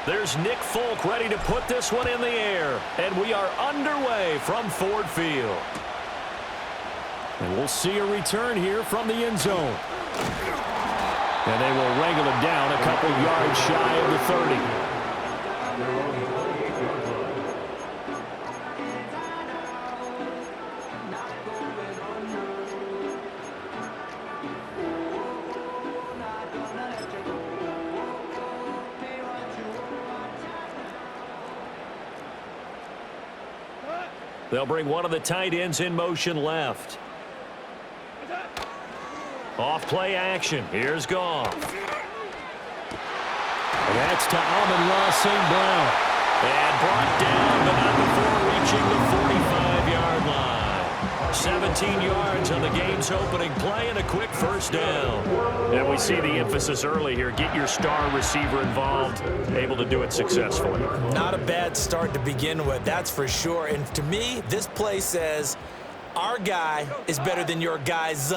There's Nick Folk ready to put this one in the air. And we are underway from Ford Field. And we'll see a return here from the end zone. And they will wrangle it down a couple yards shy of the 30. They'll bring one of the tight ends in motion left. Off play action. Here's Goff. That's to Amon-Ra St. Brown. And brought down, but not before reaching the 45-yard line. 17 yards on the game's opening play and a quick first down. And we see the emphasis early here. Get your star receiver involved. Able to do it successfully. Not a bad start to begin with, that's for sure. And to me, this play says our guy is better than your guys.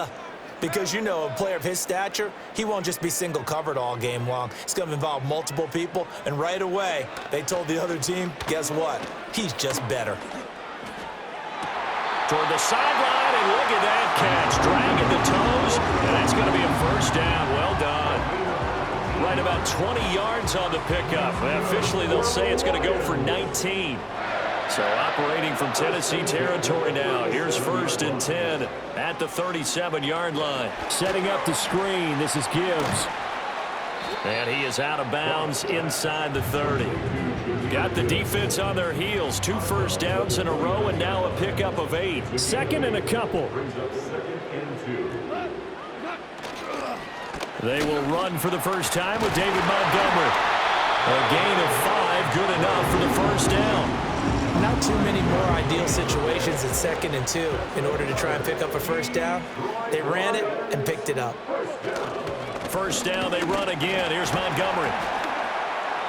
Because, you know, a player of his stature, he won't just be single covered all game long. It's going to involve multiple people. And right away, they told the other team, guess what? He's just better. Toward the sideline, and look at that catch. Dragging the toes, and that's going to be a first down. Well done. Right about 20 yards on the pickup. Officially, they'll say it's going to go for 19. So operating from Tennessee territory now. Here's 1st and 10 at the 37-yard line. Setting up the screen. This is Gibbs. And he is out of bounds inside the 30. Got the defense on their heels. 2 first downs in a row and now a pickup of 8. 2nd and a couple. They will run for the first time with David Montgomery. A gain of 5, good enough for the first down. Not too many more ideal situations in 2nd and 2 in order to try and pick up a first down. They ran it and picked it up. First down, they run again. Here's Montgomery.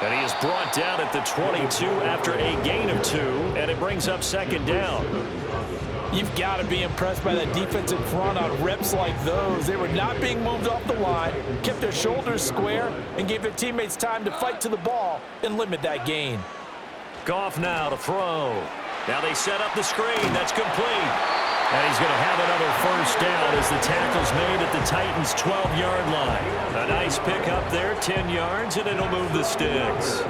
And he is brought down at the 22 after a gain of 2, and it brings up 2nd down. You've got to be impressed by that defensive front on reps like those. They were not being moved off the line, kept their shoulders square, and gave their teammates time to fight to the ball and limit that gain. Goff now to throw. Now they set up the screen. That's complete. And he's going to have another first down as the tackle's made at the Titans' 12-yard line. A nice pickup there, 10 yards, and it'll move the sticks.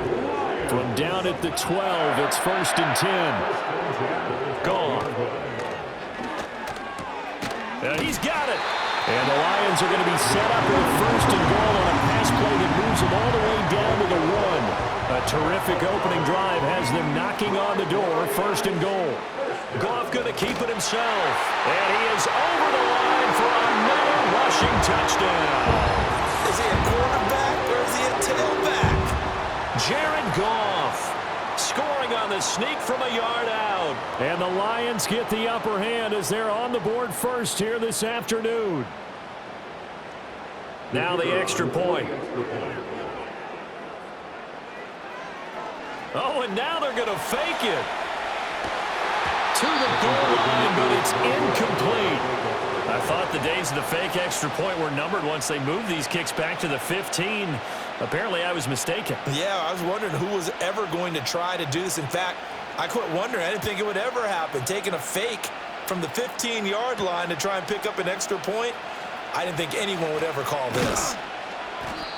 From down at the 12, it's 1st and 10. Goff. And he's got it. And the Lions are going to be set up with 1st and goal on a pass play that moves them all the way down to the 1. A terrific opening drive has them knocking on the door. 1st and goal. Goff going to keep it himself. And he is over the line for another rushing touchdown. Is he a quarterback or is he a tailback? Jared Goff scoring on the sneak from a yard out. And the Lions get the upper hand as they're on the board first here this afternoon. Now the extra point. Oh, and now they're going to fake it. To the goal line, but it's incomplete. I thought the days of the fake extra point were numbered once they moved these kicks back to the 15. Apparently, I was mistaken. Yeah, I was wondering who was ever going to try to do this. In fact, I quit wondering. I didn't think it would ever happen. Taking a fake from the 15-yard line to try and pick up an extra point, I didn't think anyone would ever call this.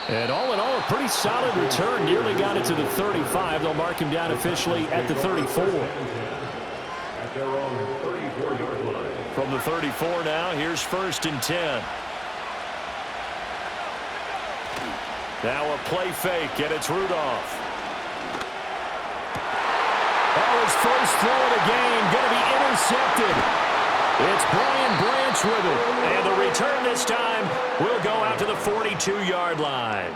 And all in all, a pretty solid return. Nearly got it to the 35. They'll mark him down officially at the 34. From the 34 now, here's 1st and 10. Now a play fake, and it's Rudolph. Oh, his first throw of the game, going to be intercepted. It's Brian Branch with it. And the return this time will go out to the 42-yard line.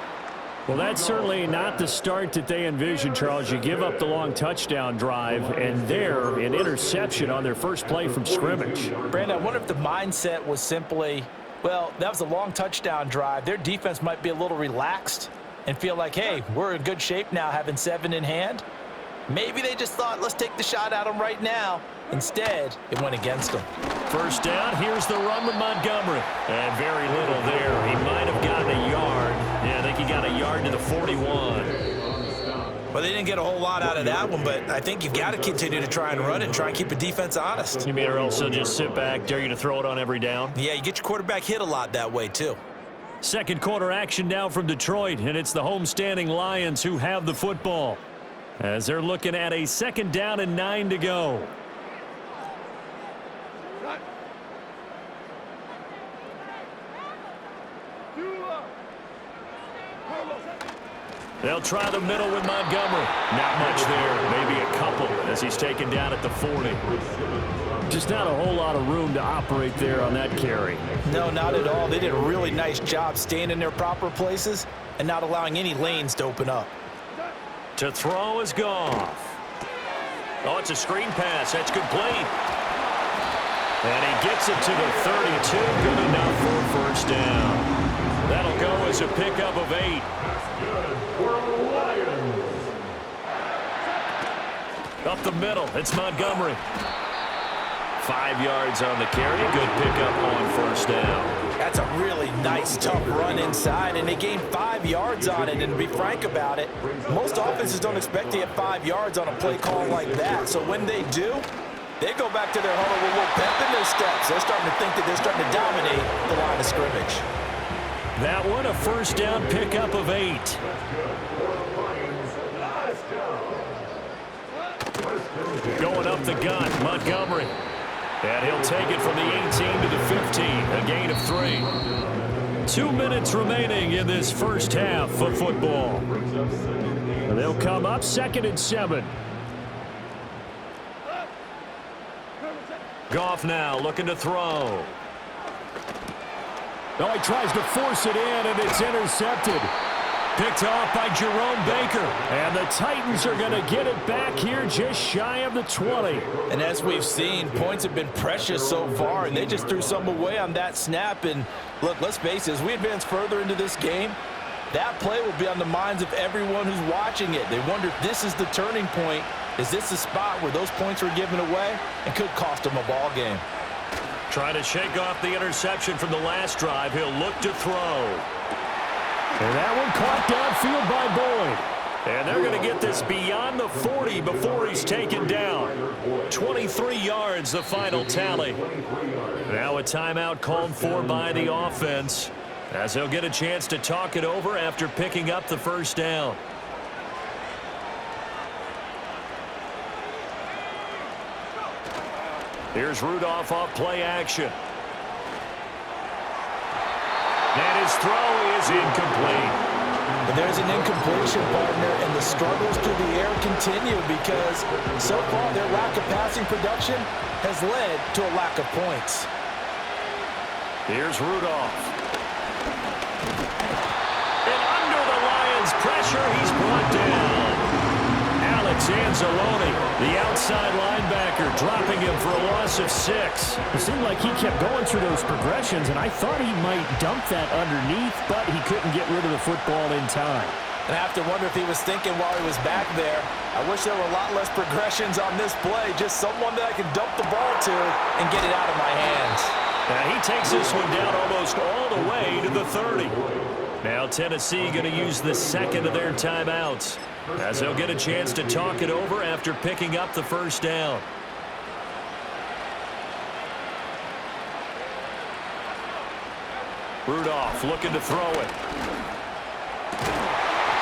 Well, that's certainly not the start that they envisioned, Charles. You give up the long touchdown drive, and there, an interception on their first play from scrimmage. Brandon, I wonder if the mindset was simply, well, that was a long touchdown drive. Their defense might be a little relaxed and feel like, hey, we're in good shape now having 7 in hand. Maybe they just thought, let's take the shot at them right now. Instead, it went against them. First down, here's the run with Montgomery. And very little there. He might have gotten a yard. Yeah, I think he got a yard to the 41. Well, they didn't get a whole lot out of that one, but I think you've got to continue to try and run and try and keep the defense honest. You mean or else they'll just sit back, dare you to throw it on every down? Yeah, you get your quarterback hit a lot that way, too. Second quarter action now from Detroit, and it's the homestanding Lions who have the football, as they're looking at a 2nd down and 9 to go. They'll try the middle with Montgomery. Not much there, maybe a couple as he's taken down at the 40. Just not a whole lot of room to operate there on that carry. No, not at all. They did a really nice job staying in their proper places and not allowing any lanes to open up. To throw is Goff. Oh, it's a screen pass. That's complete. And he gets it to the 32. Good enough for a first down. That'll go as a pickup of 8. Up the middle, it's Montgomery. 5 yards on the carry. Good pickup on first down. That's a really nice, tough run inside, and they gained 5 yards on it. And to be frank about it, most offenses don't expect to get 5 yards on a play call like that. So when they do, they go back to their huddle with a little pep in their steps. They're starting to think that they're starting to dominate the line of scrimmage. That one, a first down pickup of 8. Going up the gut, Montgomery. And he'll take it from the 18 to the 15, a gain of 3. 2 minutes remaining in this first half of football. They'll come up 2nd and 7. Goff now looking to throw. Oh, he tries to force it in, and it's intercepted. Picked off by Jerome Baker. And the Titans are going to get it back here just shy of the 20. And as we've seen, points have been precious so far, and they just threw some away on that snap. And look, let's face it, as we advance further into this game, that play will be on the minds of everyone who's watching it. They wonder if this is the turning point. Is this the spot where those points were given away and could cost them a ball game? Trying to shake off the interception from the last drive. He'll look to throw. And that one caught downfield by Boyd. And they're going to get this beyond the 40 before he's taken down. 23 yards, the final tally. Now a timeout called for by the offense, as they'll get a chance to talk it over after picking up the first down. Here's Rudolph off play action. And his throw is incomplete. But there's an incompletion, partner, and the struggles through the air continue because so far their lack of passing production has led to a lack of points. Here's Rudolph. And under the Lions' pressure, he's brought down. Alex Anzalone, the outside linebacker, dropping him for a loss of 6. It seemed like he kept going through those progressions, and I thought he might dump that underneath, but he couldn't get rid of the football in time. And I have to wonder if he was thinking while he was back there, I wish there were a lot less progressions on this play, just someone that I could dump the ball to and get it out of my hands. Now he takes this one down almost all the way to the 30. Now Tennessee going to use the second of their timeouts, as they'll get a chance to talk it over after picking up the first down. Rudolph looking to throw it.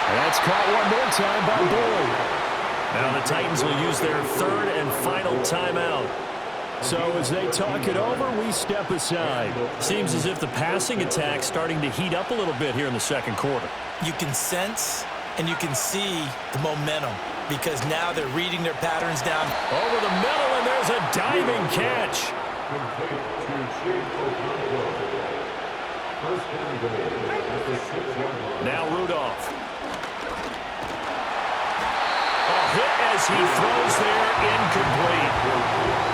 That's caught one more time by Boyd. Now the Titans will use their third and final timeout. So as they talk it over, we step aside. Seems as if the passing attack's starting to heat up a little bit here in the second quarter. You can sense and you can see the momentum because now they're reading their patterns down. Over the middle, and there's a diving catch. Now Rudolph. A hit as he throws there, incomplete.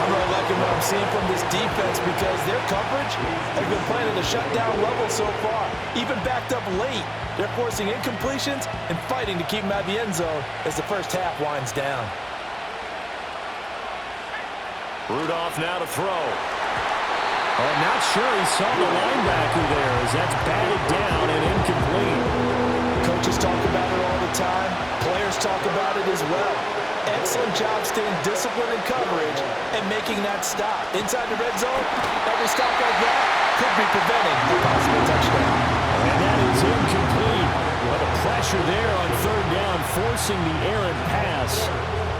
I'm really liking what I'm seeing from this defense because their coverage has been playing at a shutdown level so far. Even backed up late, they're forcing incompletions and fighting to keep them out of the end zone as the first half winds down. Rudolph now to throw. I'm not sure he saw the linebacker there as that's batted down and incomplete. Coaches talk about it all the time, players talk about it as well. Excellent job staying disciplined in coverage and making that stop. Inside the red zone, every stop like that could be preventing a possible touchdown. And that is incomplete. But the pressure there on third down, forcing the errant pass.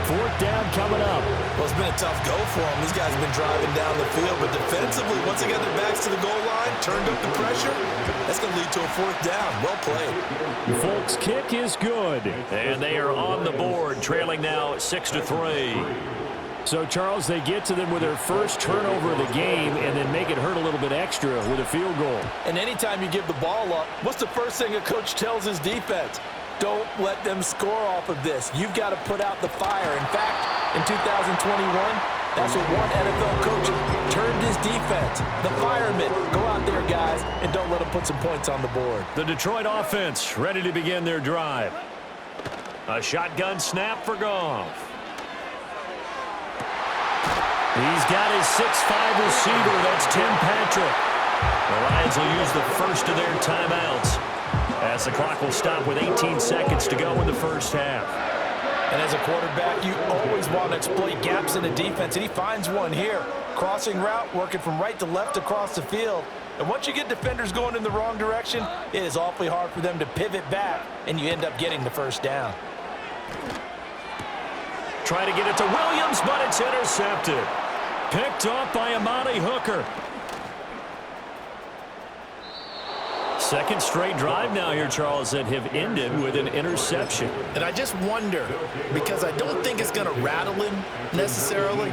Fourth down coming up. Well, it's been a tough go for them. These guys have been driving down the field, but defensively, once they got their backs to the goal line, turned up the pressure, that's going to lead to a fourth down. Well played. The Folks' kick is good. And they are on the board, trailing now 6-3. So, Charles, they get to them with their first turnover of the game and then make it hurt a little bit extra with a field goal. And anytime you give the ball up, what's the first thing a coach tells his defense? Don't let them score off of this. You've got to put out the fire. In fact, in 2021, that's what one NFL coach turned his defense. The firemen. Go out there, guys, and don't let them put some points on the board. The Detroit offense ready to begin their drive. A shotgun snap for Goff. He's got his 6'5" receiver. That's Tim Patrick. The Lions will use the first of their timeouts as the clock will stop with 18 seconds to go in the first half. And as a quarterback, you always want to exploit gaps in the defense, and he finds one here. Crossing route, working from right to left across the field. And once you get defenders going in the wrong direction, it is awfully hard for them to pivot back, and you end up getting the first down. Try to get it to Williams, but it's intercepted. Picked off by Amani Hooker. Second straight drive now here, Charles, that have ended with an interception. And I just wonder, because I don't think it's going to rattle him necessarily,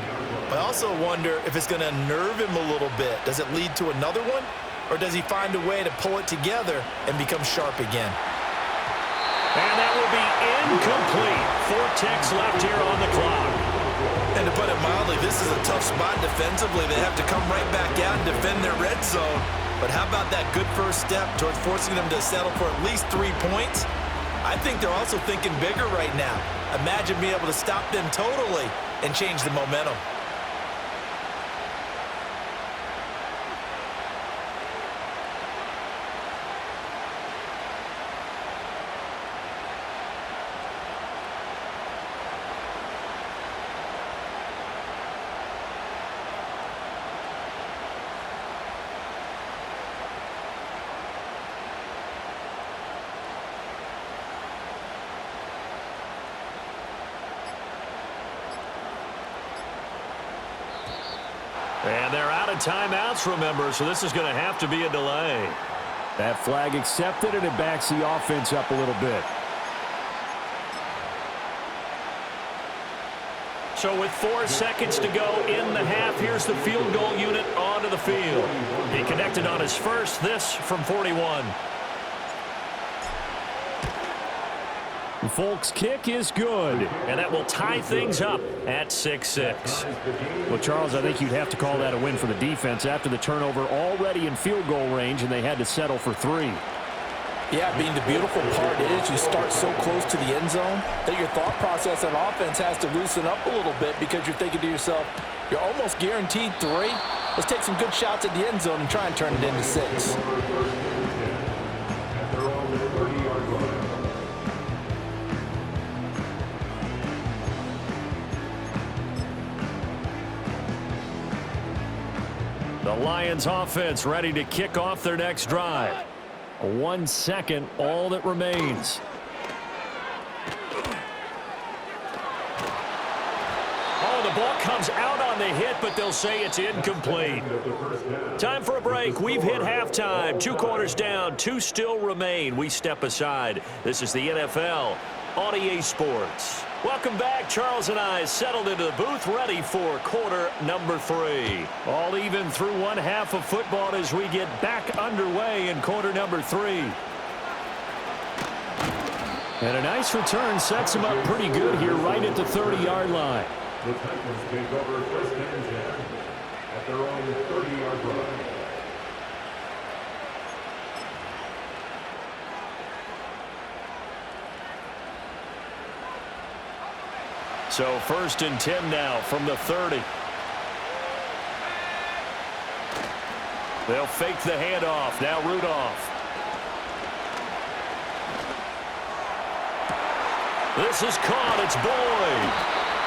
but I also wonder if it's going to unnerve him a little bit. Does it lead to another one, or does he find a way to pull it together and become sharp again? And that will be incomplete. 4 ticks left here on the clock. And to put it mildly, this is a tough spot defensively. They have to come right back out and defend their red zone. But how about that good first step towards forcing them to settle for at least 3 points? I think they're also thinking bigger right now. Imagine being able to stop them totally and change the momentum. And they're out of timeouts, remember, so this is going to have to be a delay. That flag accepted, and it backs the offense up a little bit. So with 4 seconds to go in the half, here's the field goal unit onto the field. He connected on his first, this from 41. The Folks' kick is good. And that will tie things up at 6-6. Well, Charles, I think you'd have to call that a win for the defense after the turnover already in field goal range, and they had to settle for 3. Yeah, being the beautiful part is you start so close to the end zone that your thought process on offense has to loosen up a little bit because you're thinking to yourself, you're almost guaranteed 3. Let's take some good shots at the end zone and try and turn it into 6. The Lions offense ready to kick off their next drive. 1 second, all that remains. Oh, the ball comes out on the hit, but they'll say it's incomplete. Time for a break. We've hit halftime. 2 quarters down, 2 still remain. We step aside. This is the NFL on EA Sports. Welcome back. Charles and I settled into the booth ready for quarter number 3. All even through one half of football as we get back underway in quarter number 3. And a nice return sets him up pretty good here right at the 30-yard line. The Titans take over first and 10 at their own 30-yard line. So first and 10 now from the 30. They'll fake the handoff. Now Rudolph. This is caught. It's Boyd.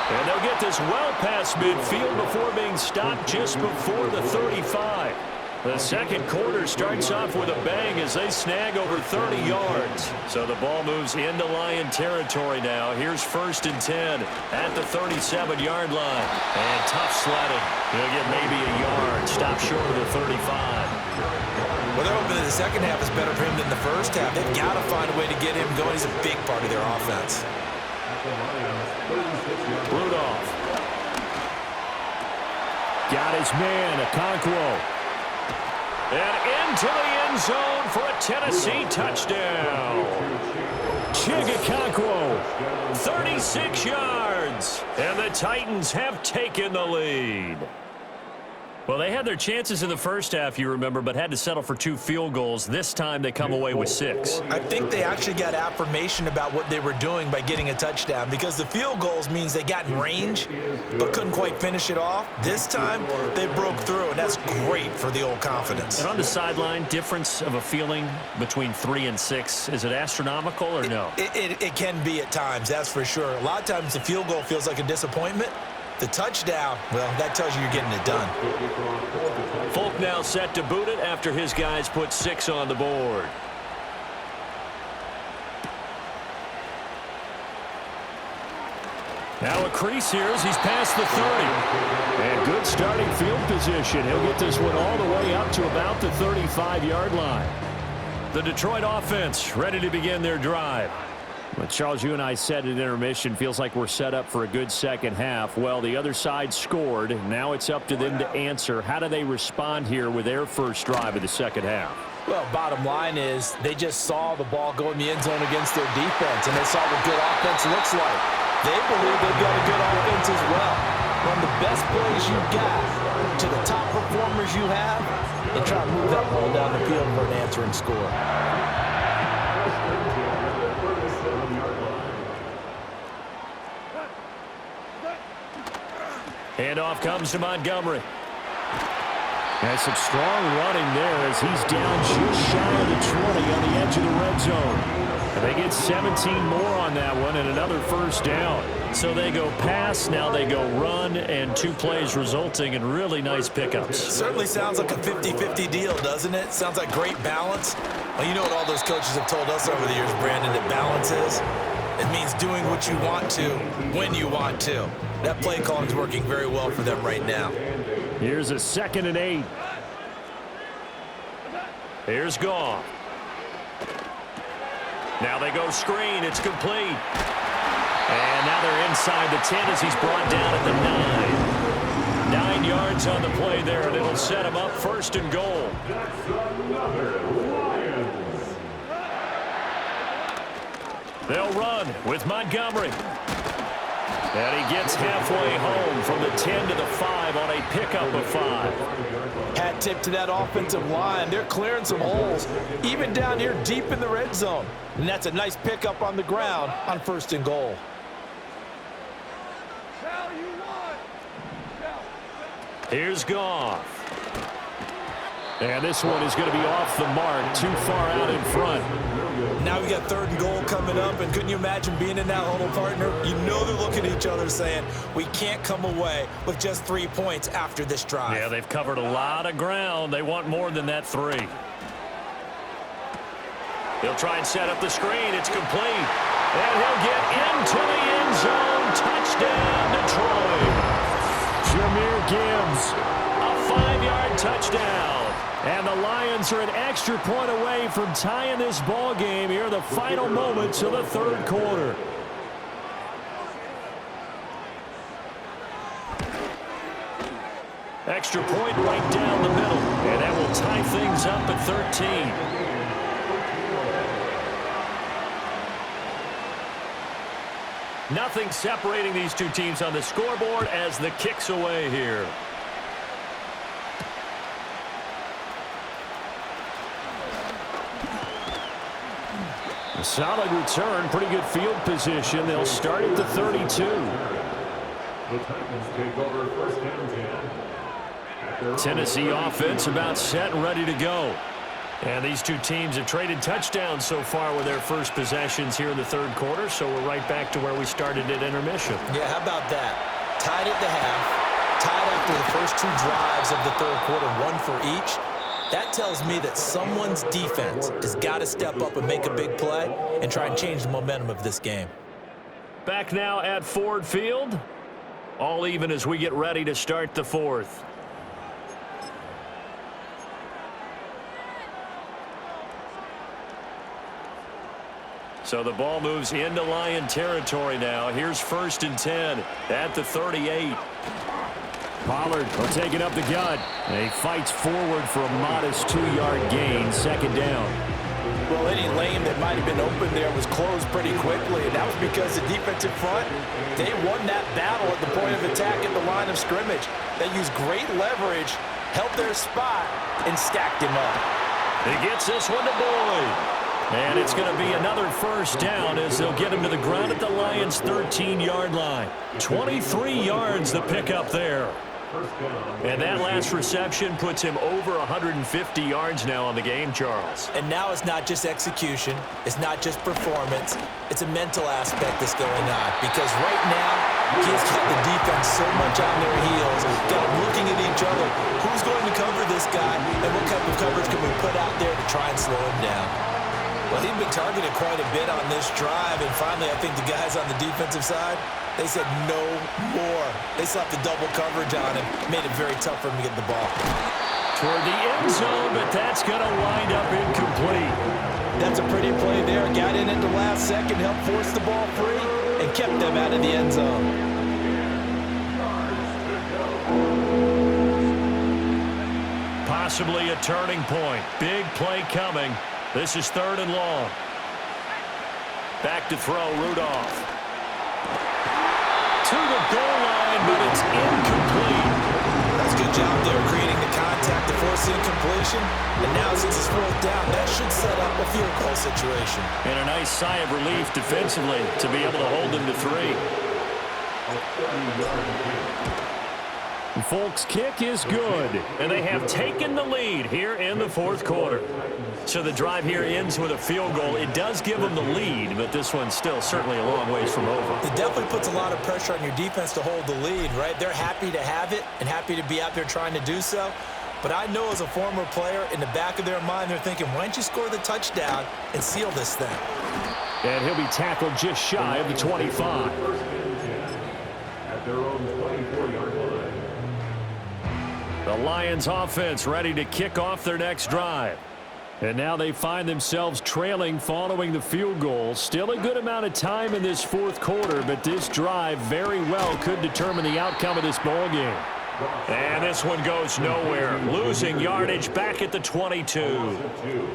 And they'll get this well past midfield before being stopped just before the 35. The second quarter starts off with a bang as they snag over 30 yards. So the ball moves into Lion territory now. Here's 1st and 10 at the 37-yard line. And tough sledding. He'll get maybe a yard. Stop short of the 35. Well, they're hoping that the second half is better for him than the first half. They've got to find a way to get him going. He's a big part of their offense. Rudolph. Got his man, Okonkwo. And into the end zone for a Tennessee touchdown. Okonkwo. 36 yards. And the Titans have taken the lead. Well, they had their chances in the first half, you remember, but had to settle for 2 field goals. This time they come away with 6. I think they actually got affirmation about what they were doing by getting a touchdown, because the field goals means they got in range but couldn't quite finish it off. This time they broke through, and that's great for the old confidence. And on the sideline, difference of a feeling between 3 and 6, is it astronomical or no? It can be at times, that's for sure. A lot of times the field goal feels like a disappointment. The touchdown, well, that tells you you're getting it done. Folk now set to boot it after his guys put 6 on the board. Now a crease here as he's past the 30. And good starting field position. He'll get this one all the way up to about the 35-yard line. The Detroit offense ready to begin their drive. Well, Charles, you and I said at intermission, feels like we're set up for a good second half. Well, the other side scored. Now it's up to them to answer. How do they respond here with their first drive of the second half? Well, bottom line is they just saw the ball go in the end zone against their defense, and they saw what good offense looks like. They believe they've got a good offense as well. Run the best plays you've got to the top performers you have, and try to move that ball down the field for an answering score. Handoff comes to Montgomery. Has some strong running there as he's down just shy of the 20 on the edge of the red zone. And they get 17 more on that one and another first down. So they go pass, now they go run, and 2 plays resulting in really nice pickups. Certainly sounds like a 50-50 deal, doesn't it? Sounds like great balance. Well, you know what all those coaches have told us over the years, Brandon, that balance is? It means doing what you want to when you want to. That play calling is working very well for them right now. Here's a 2nd and 8. Here's Goff. Now they go screen. It's complete. And now they're inside the 10 as he's brought down at the 9. 9 yards on the play there, and it'll set him up 1st and goal. They'll run with Montgomery. And he gets halfway home from the 10 to the 5 on a pickup of 5. Hat tip to that offensive line. They're clearing some holes, even down here deep in the red zone. And that's a nice pickup on the ground on 1st and goal. Here's Goff. And this one is going to be off the mark, too far out in front. Now we got 3rd and goal coming up, and couldn't you imagine being in that huddle, partner? You know they're looking at each other saying, we can't come away with just 3 points after this drive. Yeah, they've covered a lot of ground. They want more than that 3. He'll try and set up the screen. It's complete. And he'll get into the end zone. Touchdown, Detroit. Jahmyr Gibbs. A 5-yard touchdown. And the Lions are an extra point away from tying this ball game here, the final moments of the 3rd quarter. Extra point right down the middle. And that will tie things up at 13. Nothing separating these 2 teams on the scoreboard as the kick's away here. A solid return, pretty good field position. They'll start at the 32. The Titans take over 1st and 10. Tennessee offense about set and ready to go. And these two teams have traded touchdowns so far with their first possessions here in the third quarter, so we're right back to where we started at intermission. Yeah, how about that? Tied at the half, tied after the first two drives of the third quarter, one for each. That tells me that someone's defense has got to step up and make a big play and try and change the momentum of this game. Back now at Ford Field. All even as we get ready to start the fourth. So the ball moves into Lion territory now. Here's 1st and 10 at the 38. Pollard will take it up the gut. And he fights forward for a modest 2-yard gain, 2nd down. Well, any lane that might have been open there was closed pretty quickly, and that was because the defensive front, they won that battle at the point of attack at the line of scrimmage. They used great leverage, held their spot, and stacked him up. He gets this one to Boyd. And it's going to be another 1st down as they'll get him to the ground at the Lions' 13-yard line. 23 yards the pickup there. And that last reception puts him over 150 yards now on the game, Charles. And now it's not just execution. It's not just performance. It's a mental aspect that's going on. Because right now, he has kept the defense so much on their heels, got them looking at each other. Who's going to cover this guy, and what type of coverage can we put out there to try and slow him down? Well, he'd been targeted quite a bit on this drive, and finally I think the guys on the defensive side, they said no more. They slapped the double coverage on him, made it very tough for him to get the ball. Toward the end zone, but that's going to wind up incomplete. That's a pretty play there. Got in at the last second, helped force the ball free, and kept them out of the end zone. Possibly a turning point. Big play coming. This is 3rd and long. Back to throw, Rudolph. To the goal line, but it's incomplete. That's a good job there, creating the contact to force the incompletion. And now since it's 4th down, that should set up a field goal situation. And a nice sigh of relief defensively to be able to hold them to 3. And Folks' kick is good. And they have taken the lead here in the 4th quarter. So the drive here ends with a field goal. It does give them the lead, but this one's still certainly a long ways from over. It definitely puts a lot of pressure on your defense to hold the lead, right? They're happy to have it and happy to be out there trying to do so. But I know as a former player, in the back of their mind, they're thinking, why don't you score the touchdown and seal this thing? And he'll be tackled just shy of the 25. At their own 24-yard line. The Lions offense ready to kick off their next drive. And now they find themselves trailing following the field goal. Still a good amount of time in this 4th quarter, but this drive very well could determine the outcome of this ball game. And this one goes nowhere. Losing yardage back at the 22.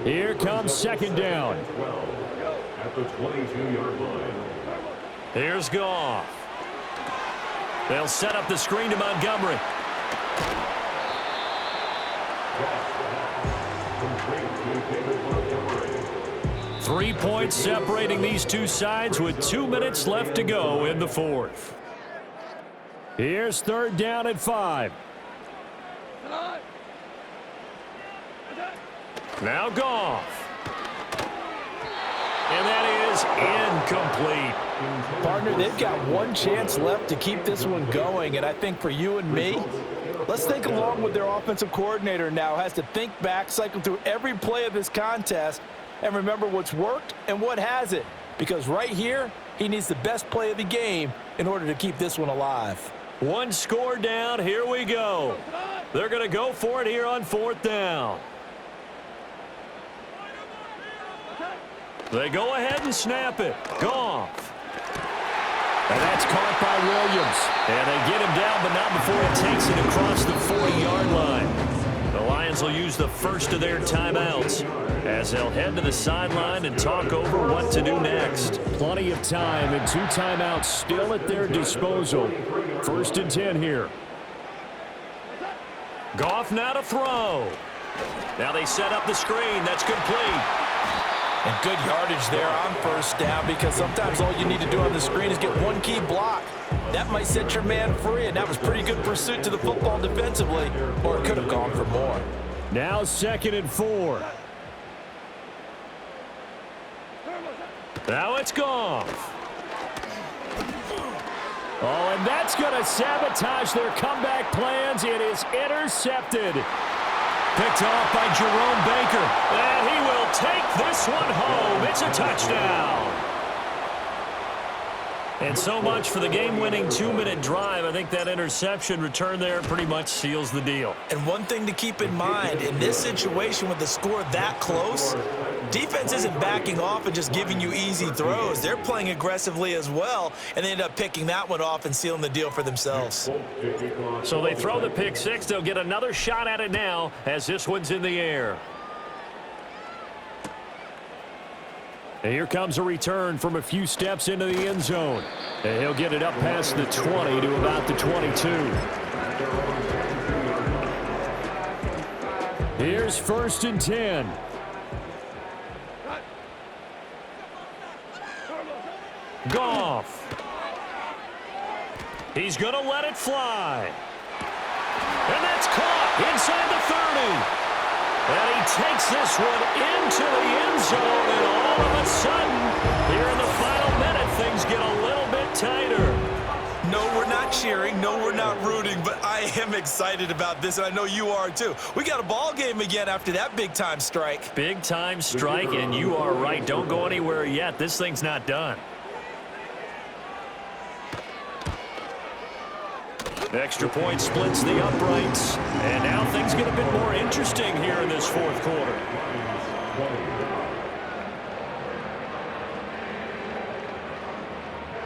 Here comes 2nd down. At the 22-yard line. Here's Goff. They'll set up the screen to Montgomery. 3 points separating these two sides with 2 minutes left to go in the 4th. Here's 3rd down at 5. Now Goff. And that is incomplete. Partner, they've got one chance left to keep this one going, and I think for you and me, let's think along with their offensive coordinator now. Has to think back, cycle through every play of this contest, and remember what's worked and what hasn't. Because right here, he needs the best play of the game in order to keep this one alive. One score down. Here we go. They're going to go for it here on 4th down. They go ahead and snap it. Goff. And that's caught by Williams. And they get him down, but not before he takes it across the 40-yard line. The Lions will use the first of their timeouts as they'll head to the sideline and talk over what to do next. Plenty of time and 2 timeouts still at their disposal. 1st and 10 here. Goff now to throw. Now they set up the screen. That's complete. And good yardage there on 1st down, because sometimes all you need to do on the screen is get one key block. That might set your man free, and that was pretty good pursuit to the football defensively, or it could have gone for more. Now 2nd and 4. Now it's Goff. Oh, and that's going to sabotage their comeback plans. It is intercepted. Picked off by Jerome Baker. And he will take this one home. It's a touchdown. And so much for the game-winning 2-minute drive. I think that interception return there pretty much seals the deal. And one thing to keep in mind, in this situation with the score that close, defense isn't backing off and just giving you easy throws. They're playing aggressively as well, and they end up picking that one off and sealing the deal for themselves. So they throw the pick six. They'll get another shot at it now as this one's in the air. And here comes a return from a few steps into the end zone. And he'll get it up past the 20 to about the 22. Here's 1st and 10. Goff. He's going to let it fly. And that's caught inside the 30. And he takes this one into the end zone, and all of a sudden, here in the final minute, things get a little bit tighter. No, we're not cheering. No, we're not rooting, but I am excited about this, and I know you are too. We got a ball game again after that big-time strike. Big-time strike, and you are right. Don't go anywhere yet. This thing's not done. Extra point splits the uprights. And now things get a bit more interesting here in this fourth quarter.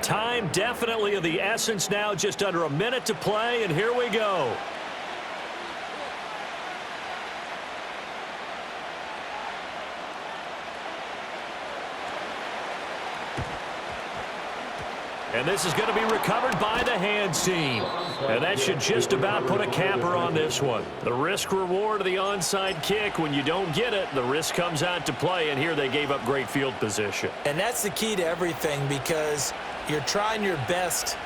Time definitely of the essence now. Just under a minute to play, and here we go. And this is going to be recovered by the hands team. And that should just about put a capper on this one. The risk-reward of the onside kick, when you don't get it, the risk comes out to play, and here they gave up great field position. And that's the key to everything, because you're trying your best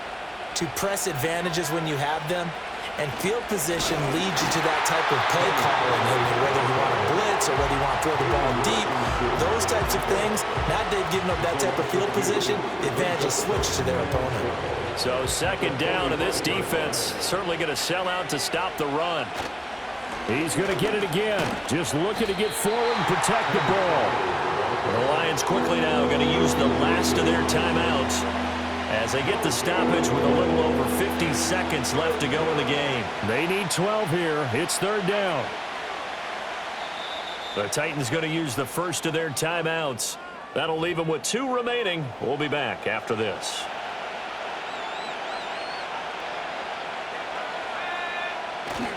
to press advantages when you have them, and field position leads you to that type of play calling, whether you want to blitz or whether you want to throw the ball deep, those types of things. Now they've given up that type of field position, the advantage is switched to their opponent. So 2nd down, and this defense certainly going to sell out to stop the run. He's going to get it again, just looking to get forward and protect the ball. The Lions quickly now going to use the last of their timeouts as they get the stoppage with a little over 50 seconds left to go in the game. They need 12 here. It's 3rd down. The Titans going to use the first of their timeouts. That'll leave them with 2 remaining. We'll be back after this.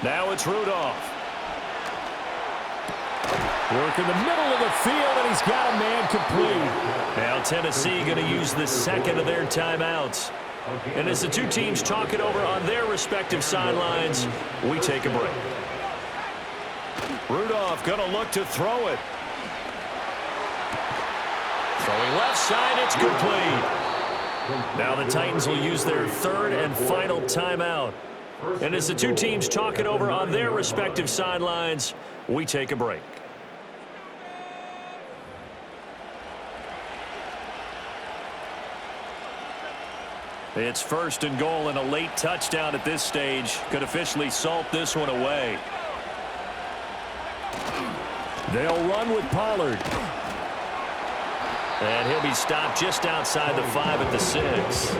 Now it's Rudolph. Work in the middle of the field, and he's got a man complete. Now Tennessee going to use the 2nd of their timeouts. And as the two teams talk it over on their respective sidelines, we take a break. Rudolph going to look to throw it. Throwing left side, it's complete. Now the Titans will use their 3rd and final timeout. And as the two teams talk it over on their respective sidelines, we take a break. It's 1st and goal, and a late touchdown at this stage could officially salt this one away. They'll run with Pollard. And he'll be stopped just outside the 5 at the 6.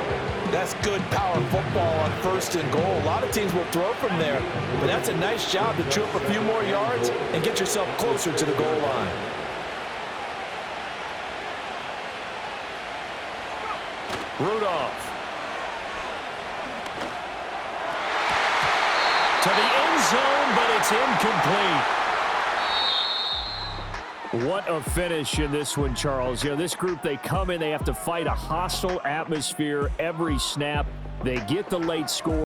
That's good power football on 1st and goal. A lot of teams will throw from there, but that's a nice job to chew up a few more yards and get yourself closer to the goal line. Rudolph. To the end zone, but it's incomplete. What a finish in this one, Charles. You know, this group, they come in, they have to fight a hostile atmosphere every snap. They get the late score.